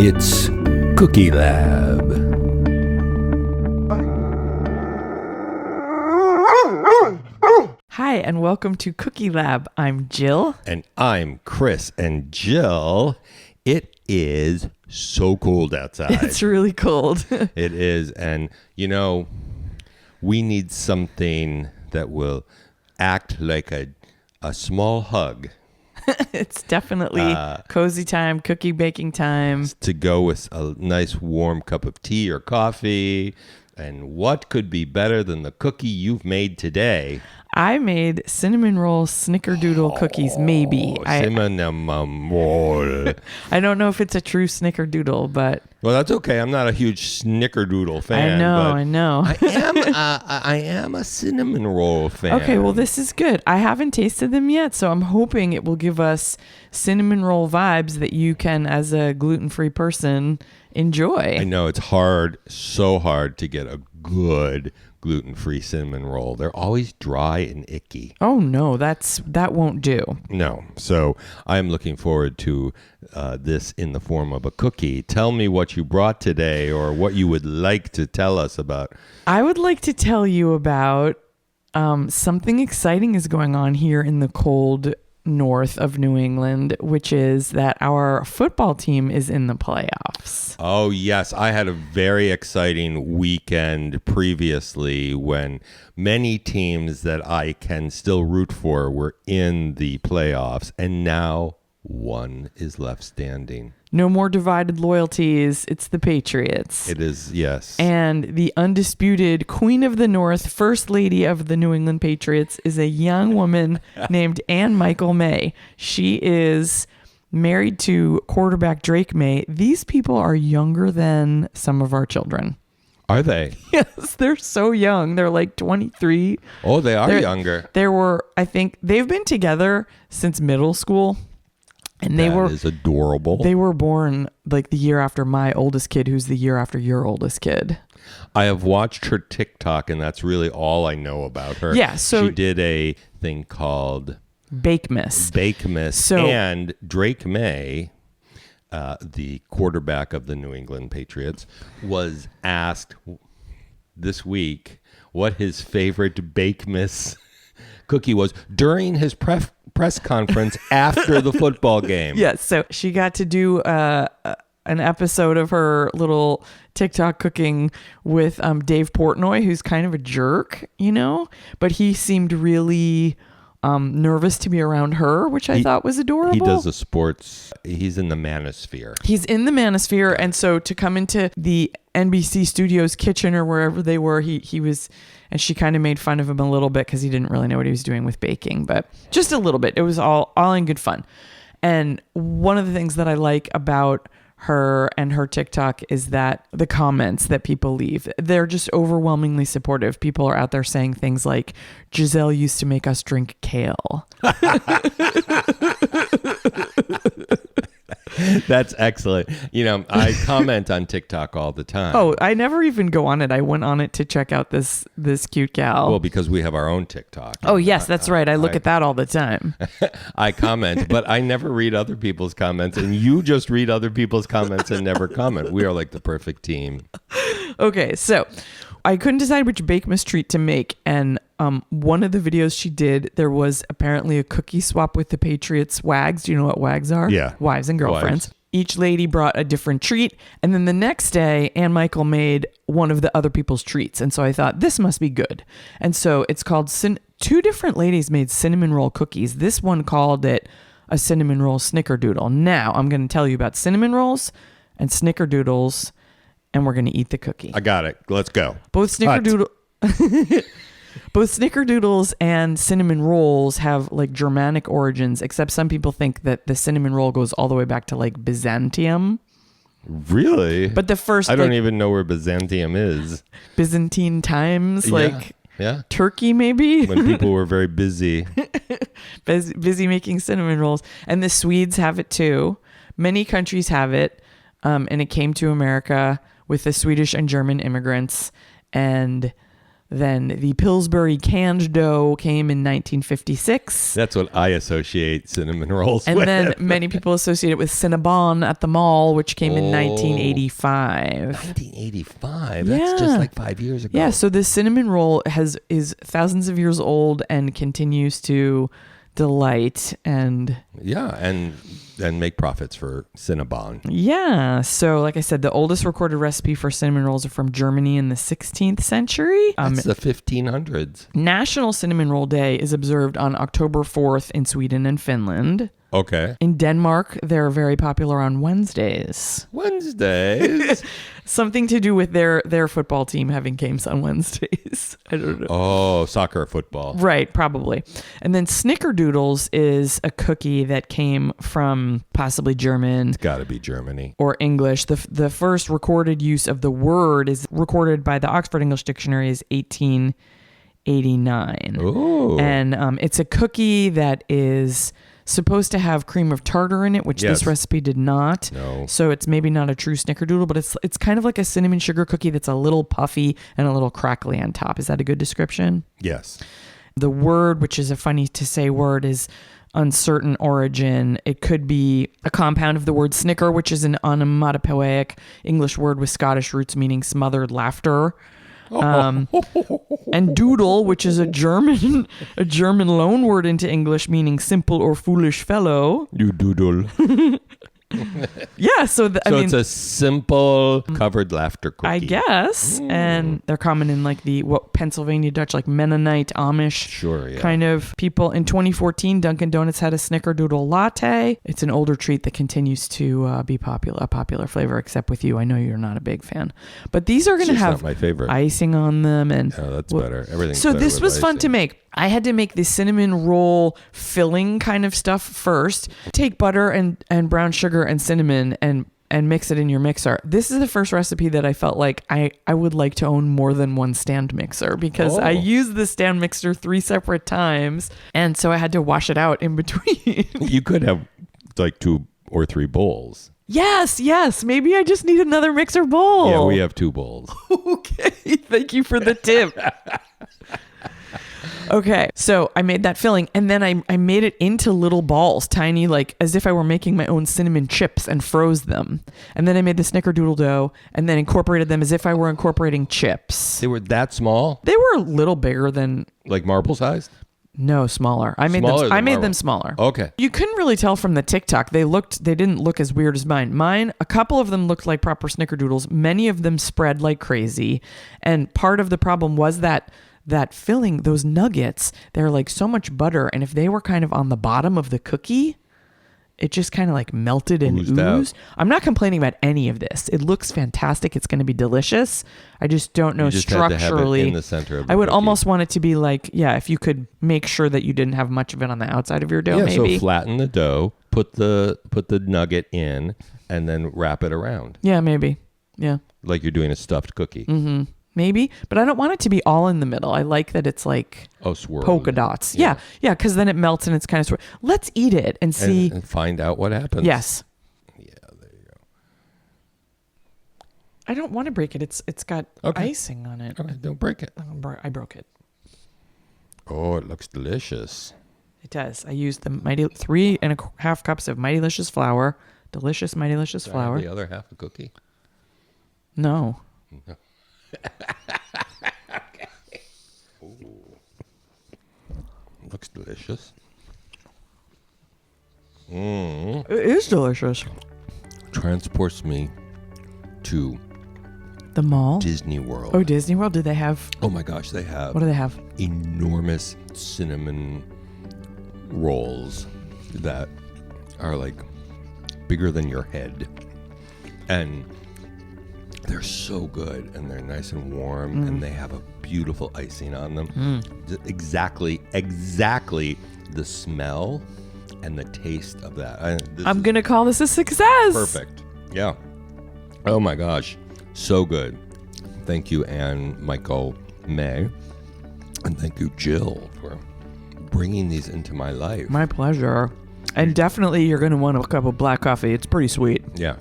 It's Cookie Lab. Hi, and welcome to Cookie Lab. I'm Jill. And I'm Chris. And Jill, it is so cold outside. It's really cold. It is. And, you know, we need something that will act like a small hug. It's definitely cozy time, cookie baking time. To go with a nice warm cup of tea or coffee. And what could be better than the cookie you've made today? I made cinnamon roll snickerdoodle cookies, maybe. Cinnamon roll. I don't know if it's a true snickerdoodle, but... Well, that's okay. I'm not a huge snickerdoodle fan. I know. I am a cinnamon roll fan. Okay, well, this is good. I haven't tasted them yet, so I'm hoping it will give us cinnamon roll vibes that you can, as a gluten-free person, enjoy. I know it's hard, so hard to get a good gluten-free cinnamon roll. They're always dry and icky. Oh no, that won't do. No, so I'm looking forward to this in the form of a cookie. Tell me what you brought today, or what you would like to tell us about. I would like to tell you about something exciting is going on here in the cold north of New England, which is that our football team is in the playoffs. Oh, yes. I had a very exciting weekend previously when many teams that I can still root for were in the playoffs, and now one is left standing. No more divided loyalties. It's the Patriots. It is, yes. And the undisputed Queen of the North, First Lady of the New England Patriots, is a young woman named Maye. She is married to quarterback Drake Maye. These people are younger than some of our children. Are they? Yes, they're so young. They're like 23. Oh, they are younger. I think they've been together since middle school. And that is adorable. They were born like the year after my oldest kid, who's the year after your oldest kid. I have watched her TikTok, and that's really all I know about her. Yeah, so she did a thing called Bakemas. And Drake Maye, the quarterback of the New England Patriots, was asked this week what his favorite Bakemas cookie was during his press conference after the football game. Yes, so she got to do an episode of her little TikTok cooking with Dave Portnoy, who's kind of a jerk, you know, but he seemed really nervous to be around her, which I thought was adorable. He does the sports. He's in the manosphere. And so to come into the NBC Studios kitchen or wherever they were, he was, and she kind of made fun of him a little bit because he didn't really know what he was doing with baking, but just a little bit. It was all in good fun. And one of the things that I like about her and her TikTok is that the comments that people leave, they're just overwhelmingly supportive. People are out there saying things like, Giselle used to make us drink kale. That's excellent. You know, I comment on TikTok all the time. Oh, I never even go on it. I went on it to check out this cute gal. Well, because we have our own TikTok. Oh, yes, that's right. I look at that all the time. I comment, but I never read other people's comments, and you just read other people's comments and never comment. We are like the perfect team. Okay, so I couldn't decide which Bakemas treat to make, and one of the videos she did, there was apparently a cookie swap with the Patriots wags. Do you know what wags are? Yeah. Wives and girlfriends. Wives. Each lady brought a different treat, and then the next day, Micheal made one of the other people's treats, and so I thought, this must be good. And so it's called, two different ladies made cinnamon roll cookies. This one called it a cinnamon roll snickerdoodle. Now, I'm going to tell you about cinnamon rolls and snickerdoodles, and we're going to eat the cookie. I got it. Let's go. Both snickerdoodles and cinnamon rolls have like Germanic origins, except some people think that the cinnamon roll goes all the way back to like Byzantium. Really? But the first... I don't even know where Byzantium is. Byzantine times, yeah. Turkey maybe? When people were very busy. busy making cinnamon rolls. And the Swedes have it too. Many countries have it. And it came to America with the Swedish and German immigrants. And Then the Pillsbury canned dough came in 1956. That's what I associate cinnamon rolls And with. then many people associate it with Cinnabon at the mall, which came in 1985. 1985? That's just like 5 years ago. Yeah, so the cinnamon roll is thousands of years old and continues to delight and make profits for Cinnabon. yeah. So like I said, the oldest recorded recipe for cinnamon rolls are from Germany in the 16th century. That's the 1500s. National Cinnamon Roll Day is observed on October 4th in Sweden and Finland. Okay. In Denmark, they're very popular on Wednesdays. Wednesdays? Something to do with their football team having games on Wednesdays. I don't know. Oh, soccer, football. Right, probably. And then Snickerdoodles is a cookie that came from possibly German. It's got to be Germany. Or English. The first recorded use of the word is recorded by the Oxford English Dictionary is 1889. Ooh. And it's a cookie that is supposed to have cream of tartar in it, which this recipe did not. No. So it's maybe not a true Snickerdoodle, but it's kind of like a cinnamon sugar cookie that's a little puffy and a little crackly on top. Is that a good description? Yes. The word, which is a funny to say word, is uncertain origin. It could be a compound of the word snicker, which is an onomatopoeic English word with Scottish roots meaning smothered laughter. And doodle, which is a German loan word into English meaning simple or foolish fellow. You doodle. Yeah, so it's a simple covered laughter cookie. I guess. And they're common in like Pennsylvania Dutch, like Mennonite, Amish kind of people. In 2014, Dunkin' Donuts had a Snickerdoodle latte. It's an older treat that continues to be a popular flavor, except with you. I know you're not a big fan. But these are going to have not my favorite. Icing on them. And that's better. Everything's so better this with was fun icing. to make. I had to make the cinnamon roll filling kind of stuff first. Take butter and brown sugar and cinnamon and mix it in your mixer. This is the first recipe that I felt like I would like to own more than one stand mixer because I used the stand mixer 3 separate times. And so I had to wash it out in between. You could have like 2 or 3 bowls. Yes. Maybe I just need another mixer bowl. Yeah, we have 2 bowls. Okay. Thank you for the tip. Okay, so I made that filling and then I made it into little balls, tiny, like as if I were making my own cinnamon chips and froze them. And then I made the Snickerdoodle dough and then incorporated them as if I were incorporating chips. They were that small? They were a little bigger than... Like marble sized? No, smaller. I made them smaller. Okay. You couldn't really tell from the TikTok. They didn't look as weird as mine. Mine, a couple of them looked like proper Snickerdoodles. Many of them spread like crazy. And part of the problem was that filling, those nuggets, they're like so much butter. And if they were kind of on the bottom of the cookie, it just kind of like melted and oozed. I'm not complaining about any of this. It looks fantastic. It's going to be delicious. I just don't know structurally. Had to have it in the center of the I would cookie. almost want it to be like, if you could make sure that you didn't have much of it on the outside of your dough, maybe. So flatten the dough, put the nugget in, and then wrap it around. Yeah, maybe. Yeah. Like you're doing a stuffed cookie. Mm-hmm. Maybe, but I don't want it to be all in the middle. I like that it's like swirl. Polka dots. Yeah, because then it melts and it's kind of swirl. Let's eat it and see. And find out what happens. Yes. Yeah, there you go. I don't want to break it. It's got icing on it. Okay, don't break it. I broke it. Oh, it looks delicious. It does. I used the 3.5 cups of Mighty Licious flour. Delicious Mighty Licious flour. The other half a cookie? No. Okay. Ooh. Looks delicious. It is delicious. Transports me to the mall. Disney World. Oh, Disney World. Do they have? Oh my gosh, they have. What do they have? Enormous cinnamon rolls that are like bigger than your head, and they're so good, and they're nice and warm, and they have a beautiful icing on them. Exactly the smell and the taste of that. I'm gonna call this a success. Perfect. Yeah. Oh my gosh, so good. Thank you, Anne, Micheal, Maye, and thank you, Jill, for bringing these into my life. My pleasure. And definitely, you're gonna want a cup of black coffee. It's pretty sweet. Yeah.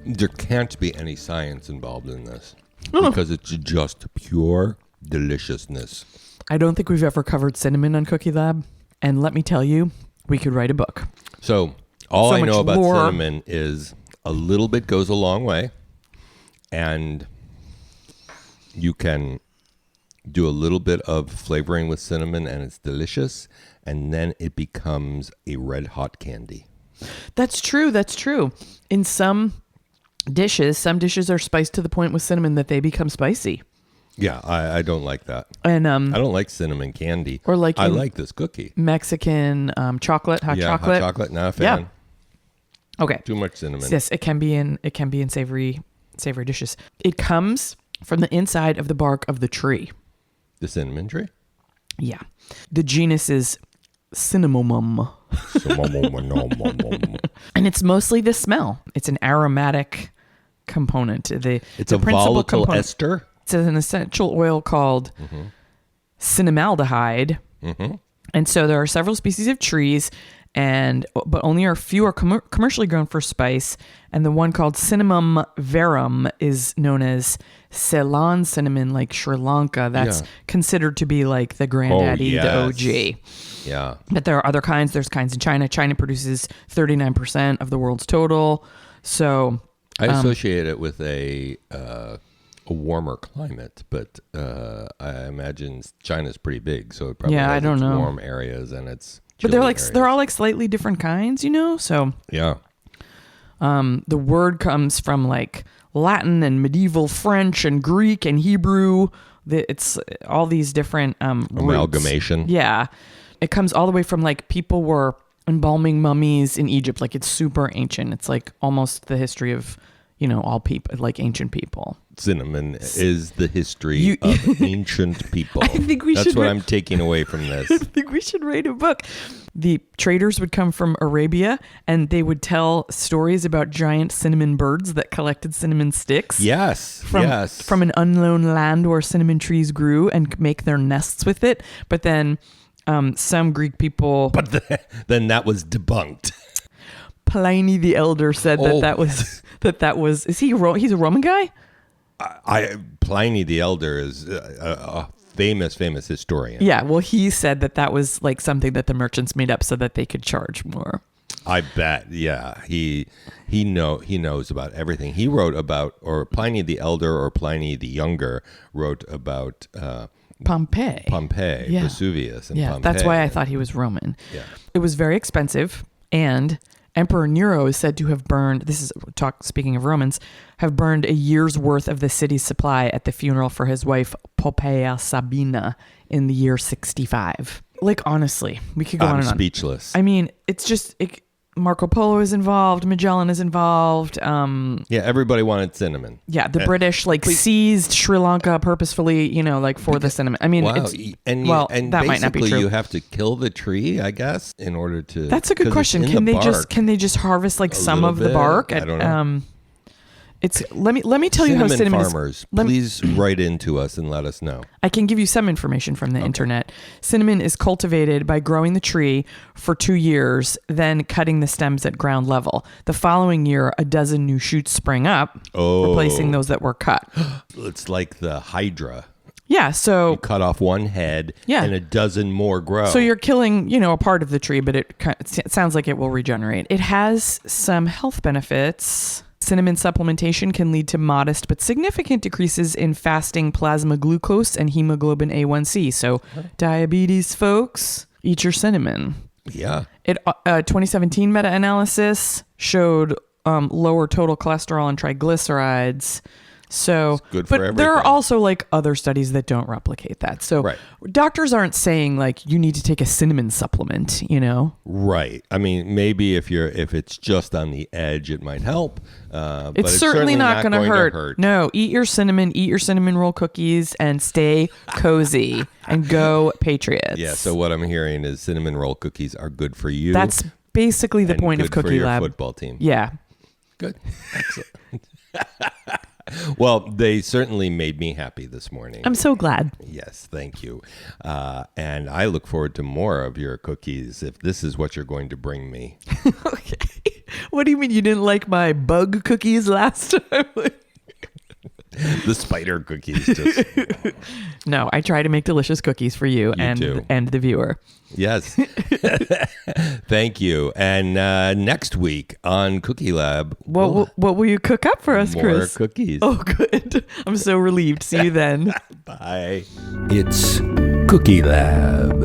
There can't be any science involved in this because it's just pure deliciousness. I don't think we've ever covered cinnamon on Cookie Lab. And let me tell you, we could write a book. So all So I much know about lore. cinnamon is a little bit goes a long way. And you can do a little bit of flavoring with cinnamon and it's delicious. And then it becomes a red hot candy. That's true. That's true. In some dishes are spiced to the point with cinnamon that they become spicy. Yeah, I don't like that. And I don't like cinnamon candy. Or like I in like this cookie. Chocolate, hot chocolate. Hot chocolate, not a fan. Yeah. Okay. Too much cinnamon. Yes, it can be in savory dishes. It comes from the inside of the bark of the tree. The cinnamon tree? Yeah. The genus is Cinnamomum. And it's mostly the smell. It's an aromatic component. It's a volatile ester. It's an essential oil called cinnamaldehyde. Mm-hmm. And so there are several species of trees, but only a few are commercially grown for spice. And the one called Cinnamum verum is known as Ceylon cinnamon, like Sri Lanka. That's considered to be like the granddaddy, the OG. Yeah. But there are other kinds. There's kinds in China. China produces 39% of the world's total. So I associate it with a warmer climate, but I imagine China's pretty big, so it probably has I don't know. warm areas and it's but they're all like slightly different kinds, So yeah. The word comes from like Latin and medieval French and Greek and Hebrew. It's all these different amalgamation. Roots. Yeah. It comes all the way from like people were embalming mummies in Egypt. Like it's super ancient. It's like almost the history of, all people, like ancient people. Cinnamon is the history of ancient people. I think That's what I'm taking away from this. I think we should write a book. The traders would come from Arabia and they would tell stories about giant cinnamon birds that collected cinnamon sticks. Yes. From an unknown land where cinnamon trees grew and make their nests with it. But then some Greek people... But then that was debunked. Pliny the Elder said that was... Is he he's a Roman guy? Pliny the Elder is a famous historian. Yeah, well, he said that was like something that the merchants made up so that they could charge more. I bet. Yeah, he knows about everything. He wrote about, or Pliny the Elder or Pliny the Younger wrote about Pompeii, yeah. Vesuvius, and Pompeii. That's why I thought he was Roman. Yeah, it was very expensive, and Emperor Nero is said to have burned, speaking of Romans, have burned a year's worth of the city's supply at the funeral for his wife Poppaea Sabina in the year 65. Like, honestly, we could go on and on. I'm speechless. I mean, it's just, Marco Polo is involved, Magellan is involved. Yeah, everybody wanted cinnamon. Yeah, the British seized Sri Lanka purposefully, for the cinnamon. I mean, wow. And that might not be true. You have to kill the tree, I guess, in order to. That's a good question. Can they just harvest like some of the bark? I don't know. Let me tell you how cinnamon farmers, please write into us and let us know. I can give you some information from the internet. Cinnamon is cultivated by growing the tree for 2 years, then cutting the stems at ground level. The following year, a dozen new shoots spring up, replacing those that were cut. It's like the Hydra. Yeah, so... You cut off one head and a dozen more grow. So you're killing, a part of the tree, but it sounds like it will regenerate. It has some health benefits. Cinnamon supplementation can lead to modest but significant decreases in fasting plasma glucose and hemoglobin A1C. So diabetes folks, eat your cinnamon. Yeah. 2017 meta-analysis showed lower total cholesterol and triglycerides. So, it's good for everything. There are also like other studies that don't replicate that. So doctors aren't saying like you need to take a cinnamon supplement, Right. I mean, maybe if it's just on the edge, it might help. But it's certainly not going to hurt. No, eat your cinnamon roll cookies and stay cozy and go Patriots. Yeah. So what I'm hearing is cinnamon roll cookies are good for you. That's basically the point of Cookie for your Lab. Football team. Yeah. Good. Excellent. Well, they certainly made me happy this morning. I'm so glad. Yes, thank you. And I look forward to more of your cookies if this is what you're going to bring me. Okay. What do you mean you didn't like my bug cookies last time? The spider cookies. Just, No, I try to make delicious cookies for you, too. and the viewer. yes. Thank you. And next week on Cookie Lab, What will you cook up for us, more Chris? cookies. Oh, good. I'm so relieved. See you then. Bye. It's Cookie Lab.